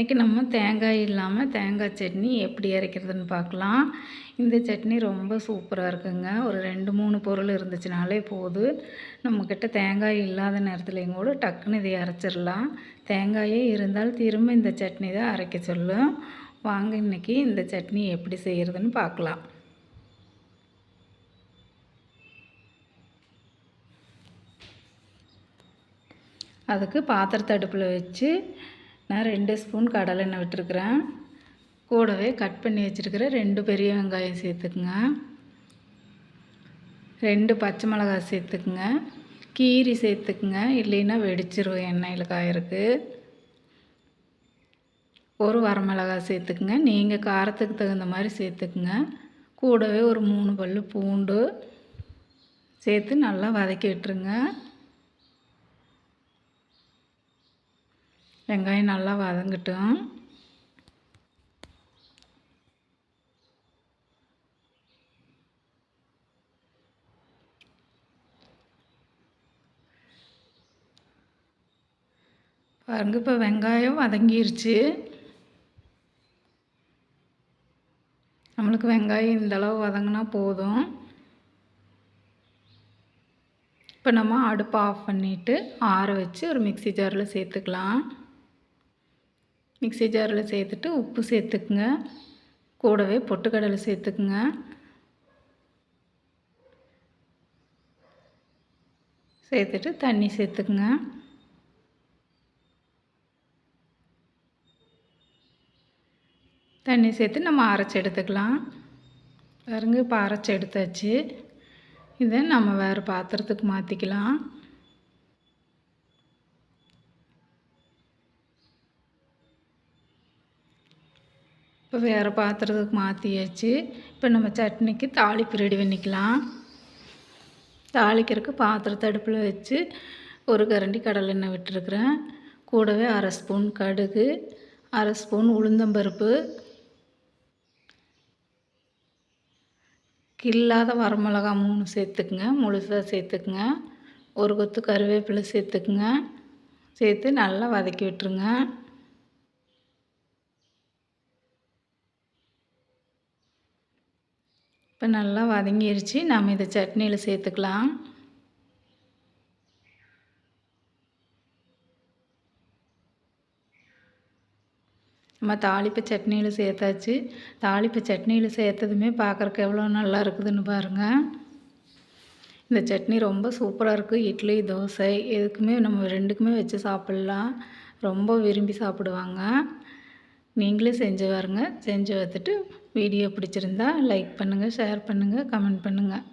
இன்றைக்கி நம்ம தேங்காய் இல்லாமல் தேங்காய் சட்னி எப்படி அரைக்கிறதுன்னு பார்க்கலாம். இந்த சட்னி ரொம்ப சூப்பராக இருக்குங்க. ஒரு 2-3 பொருள் இருந்துச்சுனாலே போதும். நம்மக்கிட்ட தேங்காய் இல்லாத நேரத்துலையும் கூட டக்குன்னு இதை அரைச்சிடலாம். தேங்காயே இருந்தால் திரும்ப இந்த சட்னி தான் அரைக்க சொல்லும். வாங்க இன்றைக்கி இந்த சட்னி எப்படி செய்கிறதுன்னு பார்க்கலாம். அதுக்கு பாத்திரத்தை அடுப்பில் வச்சு நான் 2 ஸ்பூன் கடலெண்ணெய் விட்டுருக்குறேன். கூடவே கட் பண்ணி வச்சுருக்கிற 2 பெரிய வெங்காயம் சேர்த்துக்குங்க. 2 பச்சை மிளகாய் சேர்த்துக்குங்க. கீரி சேர்த்துக்குங்க, இல்லைன்னா வெடிச்சிரும் எண்ணெயில் காயறதுக்கு. 1 வரமிளகாய் சேர்த்துக்குங்க. நீங்கள் காரத்துக்கு தகுந்த மாதிரி சேர்த்துக்குங்க. கூடவே ஒரு 3 பல் பூண்டு சேர்த்து நல்லா வதக்கி விட்டுருங்க. வெங்காயம் நல்லா வதங்கட்டும். பாருங்க, இப்போ வெங்காயம் வதங்கிருச்சு. நம்மளுக்கு வெங்காயம் இந்தளவு வதங்கினா போதும். இப்போ நம்ம அடுப்பை ஆஃப் பண்ணிவிட்டு ஆற வச்சு ஒரு மிக்ஸி ஜாரில் சேர்த்துக்கலாம். மிக்ஸி ஜாரில் சேர்த்துட்டு உப்பு சேர்த்துக்குங்க. கூடவே பொட்டுக்கடலை சேர்த்துக்குங்க. சேர்த்துட்டு தண்ணி சேர்த்துக்குங்க. தண்ணி சேர்த்து நம்ம அரைச்சி எடுத்துக்கலாம். பாருங்க, இப்போ அரைச்சி எடுத்தாச்சு. இதை நம்ம வேறு பாத்திரத்துக்கு மாற்றிக்கலாம். இப்போ வேறு பாத்திரத்துக்கு மாற்றியாச்சு. இப்போ நம்ம சட்னிக்கு தாளிப்பு ரெடி பண்ணிக்கலாம். தாளிக்கிறதுக்கு பாத்திரத்தை அடுப்பில் வச்சு 1 கரண்டி கடலெண்ணெய் விட்டுருக்குறேன். கூடவே 1/2 ஸ்பூன் கடுகு, 1/2 ஸ்பூன் உளுந்தம்பருப்பு, கில்லாத வரமிளகா 3 சேர்த்துக்குங்க, முழுசாக சேர்த்துக்குங்க. 1 கொத்து கருவேப்பிலை சேர்த்துக்குங்க. சேர்த்து நல்லா வதக்கி விட்டுருங்க. இப்போ நல்லா வதங்கிருச்சு. நம்ம இதை சட்னியில் சேர்த்துக்கலாம். நம்ம தாளிப்பு சட்னியில் சேர்த்தாச்சு. தாளிப்பு சட்னியில் சேர்த்ததுமே பார்க்குறக்கு எவ்வளோ நல்லா இருக்குதுன்னு பாருங்கள். இந்த சட்னி ரொம்ப சூப்பராக இருக்குது. இட்லி, தோசை எதுக்குமே நம்ம 2க்குமே வச்சு சாப்பிட்லாம். ரொம்ப விரும்பி சாப்பிடுவாங்க. நீங்களே செஞ்சு பாருங்க. செஞ்சு பார்த்துட்டு வீடியோ பிடிச்சிருந்தா லைக் பண்ணுங்கள், ஷேர் பண்ணுங்கள், கமெண்ட் பண்ணுங்கள்.